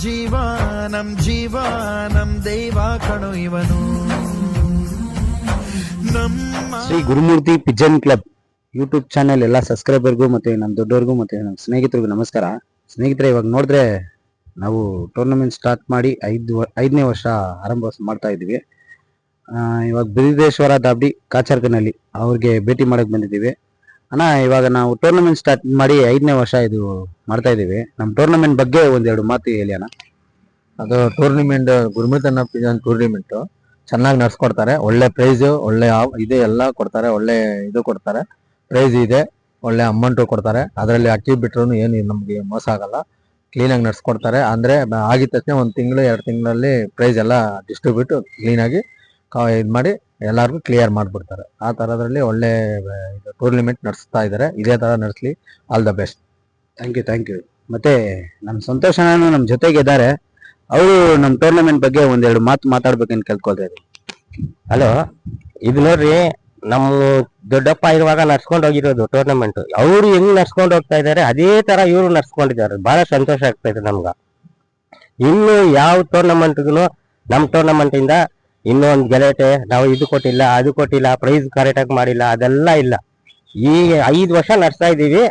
ಜೀವ ನಮ್ ದೇವ ಕಣೋ ಇವನು. Shri Gurumurthy Pigeon club YouTube channel ಎಲ್ಲ ಸಬ್ಸ್ಕ್ರೈಬರ್ಗೂ ಮತ್ತೆ ನಮ್ಮ ದೊಡ್ಡವ್ರಿಗೂ ಮತ್ತೆ ನಮ್ಮ ಸ್ನೇಹಿತರಿಗೂ ನಮಸ್ಕಾರ. ಸ್ನೇಹಿತರೆ, ಇವಾಗ ನೋಡಿದ್ರೆ ನಾವು ಟೂರ್ನಮೆಂಟ್ ಸ್ಟಾರ್ಟ್ ಮಾಡಿ ಐದನೇ ವರ್ಷ ಆರಂಭ ಮಾಡ್ತಾ ಇದ್ದೀವಿ. ಇವಾಗ ಬಿರಿದೇಶ್ವರ ದಾಬ್ಡಿ ಕಾಚರ್ಕನಲ್ಲಿ ಅವ್ರಿಗೆ ಭೇಟಿ ಮಾಡಕ್ ಬಂದಿದ್ದೀವಿ. ಅಣ್ಣ, ಇವಾಗ ನಾವು ಟೂರ್ನಮೆಂಟ್ ಸ್ಟಾರ್ಟ್ ಮಾಡಿ 5ನೇ ವರ್ಷ ಇದು ಮಾಡ್ತಾ ಇದ್ದೀವಿ. ನಮ್ಮ ಟೂರ್ನಮೆಂಟ್ ಬಗ್ಗೆ ಒಂದೆರಡು ಮಾತು ಹೇಳಿ ಅಣ್ಣ. ಅದು ಟೂರ್ನಿಮೆಂಟ್ ಗುರುಮೂರ್ತಿ ಪಿಜನ್ ಟೂರ್ನಿಮೆಂಟ್ ಚೆನ್ನಾಗಿ ನಡ್ಸ್ಕೊಡ್ತಾರೆ. ಒಳ್ಳೆ ಪ್ರೈಸ್, ಒಳ್ಳೆ ಇದೆ ಎಲ್ಲ ಕೊಡ್ತಾರೆ. ಒಳ್ಳೆ ಇದು ಕೊಡ್ತಾರೆ, ಪ್ರೈಸ್ ಇದೆ, ಒಳ್ಳೆ ಅಮೌಂಟು ಕೊಡ್ತಾರೆ. ಅದರಲ್ಲಿ ಅಕ್ಕಿ ಬಿಟ್ರು ಏನು ನಮ್ಗೆ ಮೋಸ ಆಗಲ್ಲ, ಕ್ಲೀನಾಗಿ ನಡ್ಸ್ಕೊಡ್ತಾರೆ. ಅಂದ್ರೆ ಆಗಿದ ತಕ್ಷಣ 1 ತಿಂಗಳು 2 ತಿಂಗಳಲ್ಲಿ ಪ್ರೈಸ್ ಎಲ್ಲ ಡಿಸ್ಟ್ರಿಬ್ಯೂಟ್ ಕ್ಲೀನಾಗಿ ಇದು ಮಾಡಿ ಎಲ್ಲರಿಗೂ ಕ್ಲಿಯರ್ ಮಾಡ್ಬಿಡ್ತಾರೆ. ಆ ತರದ್ರಲ್ಲಿ ಒಳ್ಳೆ ಟೂರ್ನಿಮೆಂಟ್ ನಡೆಸ್ತಾ ಇದ್ದಾರೆ. ಇದೇ ತರ ನಡೆಸ್ಲಿ. All the best. Thank you. ಮತ್ತೆ ನಮ್ಮ ಸಂತೋಷ ನಮ್ಮ ಜೊತೆಗೆ ಇದ್ದಾರೆ. ಅವರು ನಮ್ಮ ಟೂರ್ನಮೆಂಟ್ ಬಗ್ಗೆ ಒಂದೆರಡು ಮಾತು ಮಾತಾಡ್ಬೇಕಂತ ಕೇಳ್ಕೊಳ್ತಾ ಇದ್ದೀವಿ. ಹಲೋ, ಇದು ನೋಡ್ರಿ, ನಮ್ಮ ದೊಡ್ಡಪ್ಪ ಇರುವಾಗ ನಡ್ಸ್ಕೊಂಡು ಹೋಗಿರೋದು ಟೂರ್ನಮೆಂಟ್. ಅವ್ರು ಹೆಂಗ್ ನಡ್ಸ್ಕೊಂಡು ಹೋಗ್ತಾ ಇದಾರೆ ಅದೇ ತರ ಇವ್ರು ನಡ್ಸ್ಕೊಂಡಿದ್ದಾರೆ. ಬಹಳ ಸಂತೋಷ ಆಗ್ತಾ ಇದೆ ನಮ್ಗ. ಇನ್ನು ಯಾವ ಟೂರ್ನಮೆಂಟ್ಗೂ ನಮ್ಮ ಟೂರ್ನಮೆಂಟ್ ಇಂದ ಇನ್ನೊಂದು ಗಲಾಟೆ, ನಾವು ಇದು ಕೊಟ್ಟಿಲ್ಲ ಅದು ಕೊಟ್ಟಿಲ್ಲ, ಪ್ರೈಸ್ ಕರೆಕ್ಟಾಗಿ ಮಾಡಿಲ್ಲ, ಅದೆಲ್ಲ ಇಲ್ಲ. ಈಗ 5 ವರ್ಷ ನಡ್ಸ್ತಾ ಇದೀವಿ.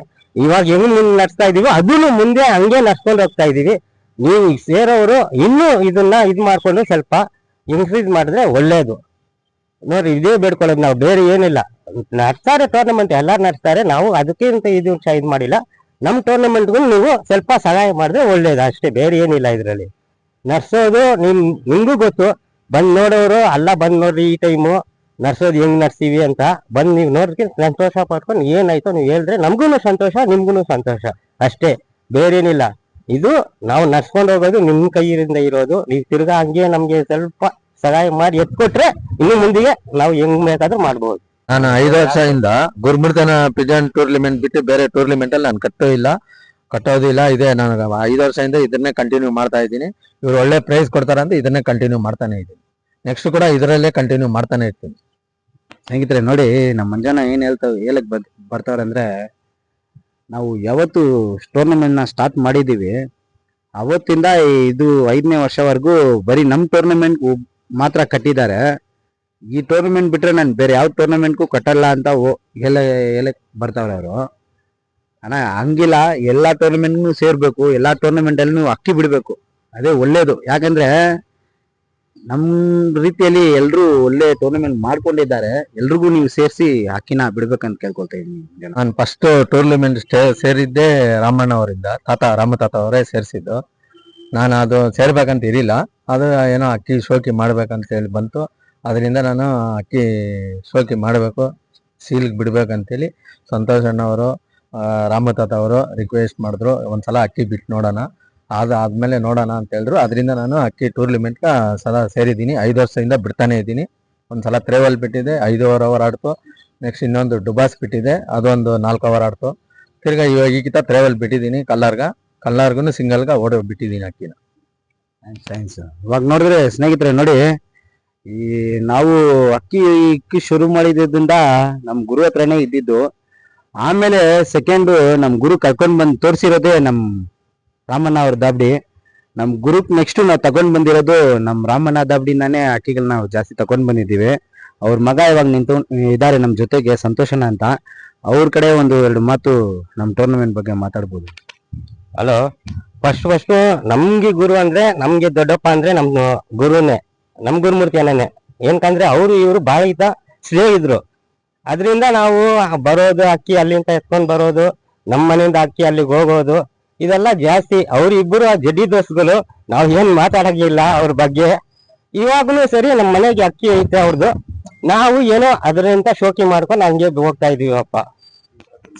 ಇವಾಗ ಹೆಂಗ್ ನಡ್ಸ್ತಾ ಇದೀವಿ ಅದನ್ನು ಮುಂದೆ ಹಂಗೆ ನಡ್ಸ್ಕೊಂಡು ಹೋಗ್ತಾ ಇದೀವಿ. ನೀವು ಸೇರೋರು ಇನ್ನೂ ಇದನ್ನ ಮಾಡ್ಕೊಂಡು ಸ್ವಲ್ಪ ಇನ್ಕ್ರೀಸ್ ಮಾಡಿದ್ರೆ ಒಳ್ಳೇದು. ನೋಡ್ರಿ, ಇದೇ ಬೇಡ್ಕೊಳ್ಳೋದು ನಾವು, ಬೇರೆ ಏನಿಲ್ಲ. ನಡ್ಸ್ತಾರೆ ಟೂರ್ನಮೆಂಟ್, ಎಲ್ಲಾರು ನಡ್ಸ್ತಾರೆ. ನಾವು ಅದಕ್ಕಿಂತ ಇದು ಮಾಡಿಲ್ಲ. ನಮ್ಮ ಟೂರ್ನಮೆಂಟ್ಗೂ ನೀವು ಸ್ವಲ್ಪ ಸಹಾಯ ಮಾಡಿದ್ರೆ ಒಳ್ಳೇದು ಅಷ್ಟೇ, ಬೇರೆ ಏನಿಲ್ಲ ಇದರಲ್ಲಿ. ನಡ್ಸೋದು ನಿಮ್ಗೂ ಗೊತ್ತು, ಬಂದ್ ನೋಡೋರು ಅಲ್ಲ, ಬಂದ್ ನೋಡ್ರಿ ಈ ಟೈಮು ನಡ್ಸೋದು ಹೆಂಗ್ ನಡ್ಸ್ತೀವಿ ಅಂತ ಬಂದ್ ನೀವು ನೋಡ್ರಿ, ಸಂತೋಷ ಪಡ್ಕೊಂಡು ಏನಾಯ್ತೋ ನೀವು ಹೇಳಿದ್ರೆ ನಮ್ಗೂ ಸಂತೋಷ, ನಿಮ್ಗೂ ಸಂತೋಷ ಅಷ್ಟೇ, ಬೇರೇನಿಲ್ಲ. ಇದು ನಾವು ನಡ್ಸ್ಕೊಂಡು ಹೋಗೋದು ನಿಮ್ ಕೈಯಿಂದ ಇರೋದು. ನೀವು ತಿರ್ಗಾ ಹಂಗೆ ನಮ್ಗೆ ಸ್ವಲ್ಪ ಸಹಾಯ ಮಾಡಿ ಎತ್ಕೊಟ್ರೆ ಇನ್ನು ಮುಂದಿಗೆ ನಾವು ಹೆಂಗ್ ಬೇಕಾದ್ರೂ ಮಾಡ್ಬೋದು. ನಾನು 5 ವರ್ಷದಿಂದ ಗುರುಮೂರ್ತಿ ಪಿಜನ್ ಟೂರ್ನಿಮೆಂಟ್ ಬಿಟ್ಟು ಬೇರೆ ಟೂರ್ನಿಮೆಂಟ್ ಅಲ್ಲಿ ನಾನು ಕಟ್ಟೋದಿಲ್ಲ. ಇದೆ, ನಾನು 5 ವರ್ಷದಿಂದ ಇದನ್ನೇ ಕಂಟಿನ್ಯೂ ಮಾಡ್ತಾ ಇದ್ದೀನಿ. ಇವ್ರು ಒಳ್ಳೆ ಪ್ರೈಸ್ ಕೊಡ್ತಾರ ಅಂತ ಇದನ್ನೇ ಕಂಟಿನ್ಯೂ ಮಾಡ್ತಾನೆ ಇದ್ದೀನಿ. ನೆಕ್ಸ್ಟ್ ಕೂಡ ಇದರಲ್ಲೇ ಕಂಟಿನ್ಯೂ ಮಾಡ್ತಾನೆ ಇರ್ತೀನಿ. ಸ್ನೇಹಿತರೆ ನೋಡಿ, ನಮ್ಮ ಮಂಜಾನ ಏನ್ ಹೇಳಕ್ ಬರ್ತಾವ್ರೆ ಅಂದ್ರೆ, ನಾವು ಯಾವತ್ತು ಟೂರ್ನಮೆಂಟ್ ನ ಸ್ಟಾರ್ಟ್ ಮಾಡಿದೀವಿ ಅವತ್ತಿಂದ ಇದು 5ನೇ ವರ್ಷವರೆಗೂ ಬರೀ ನಮ್ ಟೂರ್ನಮೆಂಟ್ ಮಾತ್ರ ಕಟ್ಟಿದ್ದಾರೆ. ಈ ಟೂರ್ನಮೆಂಟ್ ಬಿಟ್ರೆ ನಾನು ಬೇರೆ ಯಾವ ಟೂರ್ನಮೆಂಟ್ಗೂ ಕಟ್ಟಲ್ಲ ಅಂತ ಹೇಳಕ್ ಬರ್ತಾವ್ರೆ ಅವರು. ಅಣ್ಣ, ಹಂಗಿಲ್ಲ, ಎಲ್ಲಾ ಟೂರ್ನಮೆಂಟ್ನು ಸೇರ್ಬೇಕು, ಎಲ್ಲಾ ಟೂರ್ನಮೆಂಟ್ ಅಲ್ಲಿ ಅಕ್ಕಿ ಬಿಡ್ಬೇಕು, ಅದೇ ಒಳ್ಳೇದು. ಯಾಕಂದ್ರೆ ನಮ್ ರೀತಿಯಲ್ಲಿ ಎಲ್ರು ಒಳ್ಳೆ ಟೂರ್ನಮೆಂಟ್ ಮಾಡ್ಕೊಂಡಿದ್ದಾರೆ. ಎಲ್ರಿಗೂ ನೀವು ಸೇರಿಸಿ ಅಕ್ಕಿನ ಬಿಡ್ಬೇಕಂತ ಕೇಳ್ಕೊಳ್ತಾ ಇದ್ದೀನಿ. ನಾನು ಫಸ್ಟ್ ಟೂರ್ನಮೆಂಟ್ ಸೇರಿದ್ದೆ ರಾಮಣ್ಣ ಅವರಿಂದ, ರಾಮ ತಾತ ಅವರೇ ಸೇರಿಸಿದ್ದು. ನಾನು ಅದು ಸೇರ್ಬೇಕಂತ ಇರಿಲ್ಲ, ಅದು ಏನೋ ಅಕ್ಕಿ ಶೋಕಿ ಮಾಡ್ಬೇಕಂತ ಹೇಳಿ ಬಂತು. ಅದರಿಂದ ನಾನು ಅಕ್ಕಿ ಶೋಕಿ ಮಾಡಬೇಕು, ಸೀಲ್ಗೆ ಬಿಡ್ಬೇಕಂತೇಳಿ ಸಂತೋಷ್ ಅಣ್ಣವರು, ರಾಮತಾತ ಅವರು ರಿಕ್ವೆಸ್ಟ್ ಮಾಡಿದ್ರು, ಒಂದ್ಸಲ ಅಕ್ಕಿ ಬಿಟ್ಟು ನೋಡೋಣ, ಆದ್ಮೇಲೆ ನೋಡೋಣ ಅಂತ ಹೇಳಿದ್ರು. ಅದರಿಂದ ನಾನು ಅಕ್ಕಿ ಟೂರ್ನಿಮೆಂಟ್ ಸದಾ ಸೇರಿದ್ದೀನಿ. 5 ವರ್ಷದಿಂದ ಬಿಡ್ತಾನೆ ಇದ್ದೀನಿ. ಒಂದ್ಸಲ ತ್ರೇವಲ್ ಬಿಟ್ಟಿದೆ, 5 ಅವರ್ ಆಡ್ತು. ನೆಕ್ಸ್ಟ್ ಇನ್ನೊಂದು ಡುಬಾಸ್ ಬಿಟ್ಟಿದೆ, ಅದೊಂದು 4 ಅವರ್ ಆಡ್ತು. ತಿರ್ಗಾ ಈಗಿತ ತ್ರೇವಲ್ ಬಿಟ್ಟಿದ್ದೀನಿ. ಕಲ್ಲಾರ್ಗು ಸಿಂಗಲ್ಗ ಓಡೋ ಬಿಟ್ಟಿದ್ದೀನಿ ಅಕ್ಕಿನ. ಇವಾಗ ನೋಡಿದ್ರೆ ಸ್ನೇಹಿತರೆ ನೋಡಿ, ಈ ನಾವು ಅಕ್ಕಿ ಶುರು ಮಾಡಿದ್ರಿಂದ ನಮ್ ಗುರು ಹತ್ರನೇ ಇದ್ದಿದ್ದು. ಆಮೇಲೆ ಸೆಕೆಂಡ್ ನಮ್ ಗುರು ಕರ್ಕೊಂಡ್ ಬಂದು ತೋರಿಸಿರೋದೇ ನಮ್ ರಾಮಣ್ಣ ಅವ್ರ ದಾಬ್ಡಿ. ನಮ್ ಗುರುಕ್ ನೆಕ್ಸ್ಟ್ ನಾವು ತಗೊಂಡ್ ಬಂದಿರೋದು ನಮ್ ರಾಮಣ್ಣ ದಾಬ್ಡಿನೇ ಅಕ್ಕಿಗಳನ್ನ ನಾವು ಜಾಸ್ತಿ ತಗೊಂಡ್ ಬಂದಿದ್ದೀವಿ. ಅವ್ರ ಮಗ ಇವಾಗ ಇದಾರೆ ನಮ್ ಜೊತೆಗೆ, ಸಂತೋಷನ ಅಂತ. ಅವ್ರ ಕಡೆ 1-2 ಮಾತು ನಮ್ ಟೂರ್ನಮೆಂಟ್ ಬಗ್ಗೆ ಮಾತಾಡ್ಬೋದು. ಹಲೋ, ಫಸ್ಟ್ ನಮ್ಗೆ ಗುರು ಅಂದ್ರೆ, ನಮ್ಗೆ ದೊಡ್ಡಪ್ಪ ಅಂದ್ರೆ ನಮ್ ಗುರುನೇ, ನಮ್ ಗುರುಮೂರ್ತಿ ಅಣ್ಣನೇ. ಏನಕಂದ್ರೆ ಅವರು ಇವರು ಬಾಳ ಸ್ನೇಹಿತರು. ಅದರಿಂದ ನಾವು ಬರೋದು, ಅಕ್ಕಿ ಅಲ್ಲಿಂದ ಎತ್ಕೊಂಡ್ ಬರೋದು, ನಮ್ಮ ಮನೆಯಿಂದ ಅಕ್ಕಿ ಅಲ್ಲಿಗೆ ಹೋಗೋದು, ಇದೆಲ್ಲ ಜಾಸ್ತಿ. ಅವ್ರ ಇಬ್ಬರು ಜಡ್ಡಿ ದೋಸ್ತಗಳು. ನಾವ್ ಏನ್ ಮಾತಾಡಂಗಿಲ್ಲ ಅವ್ರ ಬಗ್ಗೆ. ಇವಾಗಲೂ ಸರಿ, ನಮ್ಮ ಮನೆಗೆ ಅಕ್ಕಿ ಐತೆ ಅವ್ರದ್ದು, ನಾವು ಏನೋ ಅದರಿಂದ ಶೋಕಿ ಮಾಡ್ಕೊಂಡು ಹಂಗೆ ಹೋಗ್ತಾ ಇದೀವಪ್ಪ.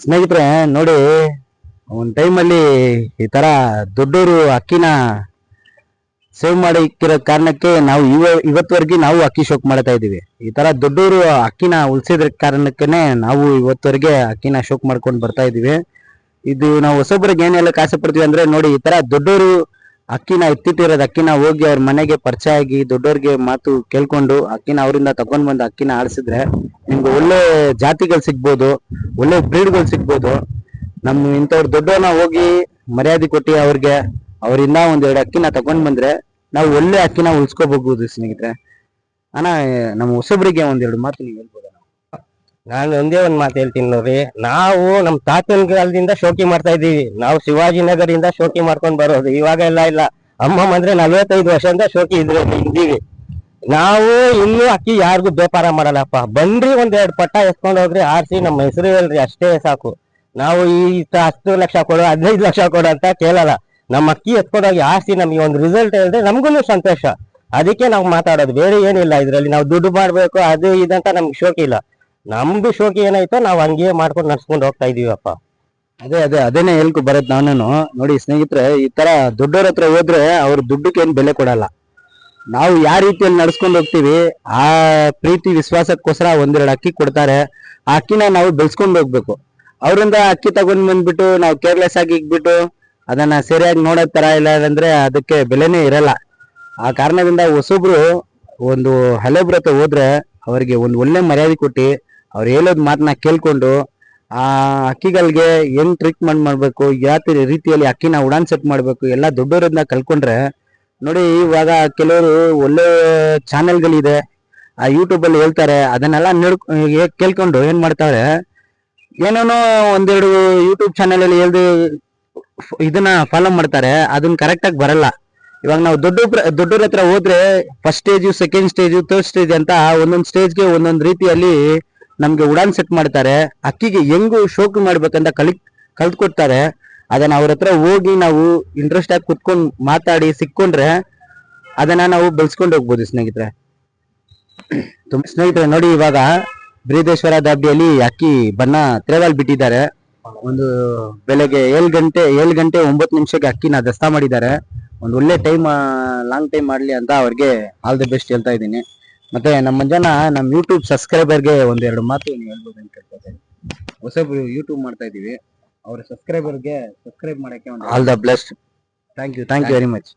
ಸ್ನೇಹಿತರೆ ನೋಡಿ, ಒಂದ್ ಟೈಮಲ್ಲಿ ಈ ತರ ದೊಡ್ಡವರು ಅಕ್ಕಿನ ಸೇವ್ ಮಾಡಿ ಇಕ್ಕಿರೋ ಕಾರಣಕ್ಕೆ ನಾವು ಇವತ್ವರೆಗೆ ನಾವು ಅಕ್ಕಿ ಶೋಕ್ ಮಾಡ್ತಾ ಇದೀವಿ. ಈ ತರ ದೊಡ್ಡವರು ಅಕ್ಕಿನ ಉಳಿಸಿದ್ರ ಕಾರಣಕ್ಕೇನೆ ನಾವು ಇವತ್ವರೆಗೆ ಅಕ್ಕಿನ ಶೋಕ್ ಮಾಡ್ಕೊಂಡು ಬರ್ತಾ ಇದೀವಿ. ಇದು ನಾವು ಹೊಸೊಬ್ಬರಿಗೆ ಏನ್ ಹೇಳಕ್ ಆಸೆ ಪಡ್ತೀವಿ ಅಂದ್ರೆ, ನೋಡಿ, ಈ ತರ ದೊಡ್ಡವರು ಅಕ್ಕಿನ ಎತ್ತಿಟ್ಟಿರೋದು, ಅಕ್ಕಿನ ಹೋಗಿ ಅವ್ರ ಮನೆಗೆ ಪರಿಚಯ ಆಗಿ ದೊಡ್ಡವ್ರಿಗೆ ಮಾತು ಕೇಳ್ಕೊಂಡು ಅಕ್ಕಿನ ಅವರಿಂದ ತಗೊಂಡ್ ಬಂದು ಅಕ್ಕಿನ ಆಡಿಸಿದ್ರೆ ನಿಮ್ಗೆ ಒಳ್ಳೆ ಜಾತಿಗಳು ಸಿಗ್ಬೋದು, ಒಳ್ಳೆ ಬ್ರೀಡ್ಗಳು ಸಿಗ್ಬೋದು. ನಮ್ ಇಂಥವ್ರ ದೊಡ್ಡವನ್ನ ಹೋಗಿ ಮರ್ಯಾದೆ ಕೊಟ್ಟು ಅವ್ರಿಗೆ ಅವರಿಂದ ಒಂದೆರಡು ಅಕ್ಕಿನ ತಗೊಂಡ್ ಬಂದ್ರೆ ನಾವು ಒಳ್ಳೆ ಅಕ್ಕಿನ ಉಳ್ಸ್ಕೋಬಹುದು ಸ್ನೇಹಿತರೆ. ಅಣ್ಣ, ನಮ್ಮ ಹೊಸಬ್ರಿಗೆ ಒಂದೆರಡು ಮಾತು ನೀವು ಹೇಳ್ಬೋದ? ನಾನು ಒಂದೇ ಒಂದ್ ಮಾತು ಹೇಳ್ತೀನಿ ನೋಡ್ರಿ, ನಾವು ನಮ್ ತಾತನ ಕಾಲದಿಂದ ಶೋಕಿ ಮಾಡ್ತಾ ಇದೀವಿ. ನಾವು ಶಿವಾಜಿನಗರಿಂದ ಶೋಕಿ ಮಾಡ್ಕೊಂಡ್ ಬರೋದು, ಇವಾಗ ಇಲ್ಲ. ಅಮ್ಮಮ್ಮ ಅಂದ್ರೆ 45 ವರ್ಷದಿಂದ ಶೋಕಿ ಇದ್ದೀವಿ ನಾವು. ಇನ್ನೂ ಅಕ್ಕಿ ಯಾರಿಗೂ ವ್ಯಾಪಾರ ಮಾಡಲ್ಲಪ್ಪ. ಬನ್ರಿ ಒಂದೆರಡು ಪಟ್ಟ ಎತ್ಕೊಂಡ್ ಹೋಗ್ರಿ, ಆರ್ಸಿ ನಮ್ಮ ಹೆಸರು ಹೇಳ್ರಿ, ಅಷ್ಟೇ ಸಾಕು. ನಾವು ಈ 10 ಲಕ್ಷ ಕೊಡು 15 ಲಕ್ಷ ಕೊಡು ಅಂತ ಕೇಳಲ್ಲ. ನಮ್ಮ ಅಕ್ಕಿ ಎತ್ಕೊಂಡೋಗಿ ಆರ್ಸಿ ನಮ್ಗೆ ಒಂದು ರಿಸಲ್ಟ್ ಹೇಳಿದ್ರೆ ನಮ್ಗೂ ಸಂತೋಷ. ಅದಕ್ಕೆ ನಾವು ಮಾತಾಡೋದು, ಬೇರೆ ಏನಿಲ್ಲ ಇದ್ರಲ್ಲಿ. ನಾವು ದುಡ್ಡು ಮಾಡ್ಬೇಕು ಅದು ಇದಂತ ನಮ್ಗೆ ಶೋಕಿ ಇಲ್ಲ. ನಮ್ದು ಶೋಕಿ ಏನಾಯ್ತೋ ನಾವು ಹಂಗೆ ಮಾಡ್ಕೊಂಡು ನಡ್ಸ್ಕೊಂಡು ಹೋಗ್ತಾ ಇದೀವಪ್ಪ. ಅದೇನೆ ಹೇಳ್ಕೊ ಬರೋದ್ ನಾನು. ನೋಡಿ ಸ್ನೇಹಿತರೆ, ಈ ತರ ದೊಡ್ಡವ್ರ ಹತ್ರ ಹೋದ್ರೆ ಅವ್ರ ದುಡ್ಡಕ್ಕೆ ಏನ್ ಬೆಲೆ ಕೊಡಲ್ಲ. ನಾವು ಯಾವ ರೀತಿಯಲ್ಲಿ ನಡ್ಸ್ಕೊಂಡು ಹೋಗ್ತೀವಿ ಆ ಪ್ರೀತಿ ವಿಶ್ವಾಸಕ್ಕೋಸ್ಕರ ಒಂದೆರಡು ಅಕ್ಕಿ ಕೊಡ್ತಾರೆ. ಆ ಅಕ್ಕಿನ ನಾವು ಬೆಳೆಸ್ಕೊಂಡು ಹೋಗ್ಬೇಕು. ಅವರಿಂದ ಅಕ್ಕಿ ತಗೊಂಡ್ ಬಂದ್ಬಿಟ್ಟು ನಾವು ಕೇರ್ಲೆಸ್ ಆಗಿ ಇಟ್ಬಿಟ್ಟು ಅದನ್ನ ಸರಿಯಾಗಿ ನೋಡೋ ತರ ಇಲ್ಲ ಅಂದ್ರೆ ಅದಕ್ಕೆ ಬೆಲೆನೇ ಇರಲ್ಲ. ಆ ಕಾರಣದಿಂದ ಹೊಸಬ್ರು ಒಂದು ಹಳೆಬ್ರ ಹತ್ರ ಹೋದ್ರೆ ಅವರಿಗೆ ಒಂದು ಒಳ್ಳೆ ಮರ್ಯಾದೆ ಕೊಟ್ಟು ಅವ್ರು ಹೇಳೋದ್ ಮಾತನ್ನ ಕೇಳ್ಕೊಂಡು ಆ ಅಕ್ಕಿಗಳಿಗೆ ಹೆಂಗ್ ಟ್ರೀಟ್ಮೆಂಟ್ ಮಾಡ್ಬೇಕು, ಯಾವ ರೀತಿಯಲ್ಲಿ ಅಕ್ಕಿನ ಉಡಾನ್ ಸೆಟ್ ಮಾಡ್ಬೇಕು ಎಲ್ಲ ದೊಡ್ಡವರನ್ನ ಕಲ್ಕೊಂಡ್ರೆ. ನೋಡಿ, ಇವಾಗ ಕೆಲವರು ಒಳ್ಳೆ ಚಾನೆಲ್ಗಳಿದೆ, ಆ ಯೂಟ್ಯೂಬ್ ಅಲ್ಲಿ ಹೇಳ್ತಾರೆ, ಅದನ್ನೆಲ್ಲ ಕೇಳ್ಕೊಂಡು ಏನ್ ಮಾಡ್ತಾರೆ, ಏನೇನೋ ಒಂದೆರಡು ಯೂಟ್ಯೂಬ್ ಚಾನೆಲ್ ಅಲ್ಲಿ ಹೇಳ್ದು ಇದನ್ನ ಫಾಲೋ ಮಾಡ್ತಾರೆ. ಅದನ್ನ ಕರೆಕ್ಟ್ ಆಗಿ ಬರಲ್ಲ. ಇವಾಗ ನಾವು ದೊಡ್ಡವ್ರ ಹತ್ರ ಹೋದ್ರೆ first stage, second stage, third stage ಅಂತ ಒಂದೊಂದ್ ಸ್ಟೇಜ್ಗೆ ಒಂದೊಂದ್ ರೀತಿಯಲ್ಲಿ ನಮ್ಗೆ ಉಡಾನ್ ಸೆಟ್ ಮಾಡ್ತಾರೆ. ಅಕ್ಕಿಗೆ ಹೆಂಗು ಶೋಕಿ ಮಾಡ್ಬೇಕಂತ ಕಲ್ತ್ಕೊಡ್ತಾರೆ. ಅದನ್ನ ಅವ್ರ ಹತ್ರ ಹೋಗಿ ನಾವು ಇಂಟ್ರೆಸ್ಟ್ ಆಗಿ ಕುತ್ಕೊಂಡ್ ಮಾತಾಡಿ ಸಿಕ್ಕೊಂಡ್ರೆ ಅದನ್ನ ನಾವು ಬೆಳೆಸ್ಕೊಂಡು ಹೋಗ್ಬೋದು ಸ್ನೇಹಿತರೆ. ಸ್ನೇಹಿತರೆ ನೋಡಿ, ಇವಾಗ ಬೃಹದೇಶ್ವರ ದಾಬ್ಡಿಯಲ್ಲಿ ಅಕ್ಕಿ ಬಣ್ಣ ತ್ರೇವಾಲ್ ಬಿಟ್ಟಿದ್ದಾರೆ. ಒಂದು ಬೆಳಗ್ಗೆ 7 ಗಂಟೆ 9 ನಿಮಿಷಕ್ಕೆ ಅಕ್ಕಿನ ದಸ್ತಾ ಮಾಡಿದ್ದಾರೆ. ಒಂದು ಒಳ್ಳೆ ಟೈಮ್, ಲಾಂಗ್ ಟೈಮ್ ಮಾಡ್ಲಿ ಅಂತ ಅವ್ರಿಗೆ ಆಲ್ ದಿ ಬೆಸ್ಟ್ ಹೇಳ್ತಾ ಇದ್ದೀನಿ. ಮತ್ತೆ ನಮ್ಮ ಜನ ನಮ್ಮ ಯೂಟ್ಯೂಬ್ ಸಬ್ಸ್ಕ್ರೈಬರ್ಗೆ ಒಂದೆರಡು ಮಾತು ನೀವು ಹೇಳ್ಬೋದು ಅಂತ ಕೇಳ್ಕೊತೀನಿ. ಹೊಸಬ್ರು ಯೂಟ್ಯೂಬ್ ಮಾಡ್ತಾ ಇದೀವಿ, ಅವ್ರ ಸಬ್ಸ್ಕ್ರೈಬರ್ಗೆ ಸಬ್ಸ್ಕ್ರೈಬ್ ಮಾಡಕ್ಕೆ all the best. Thank you very much.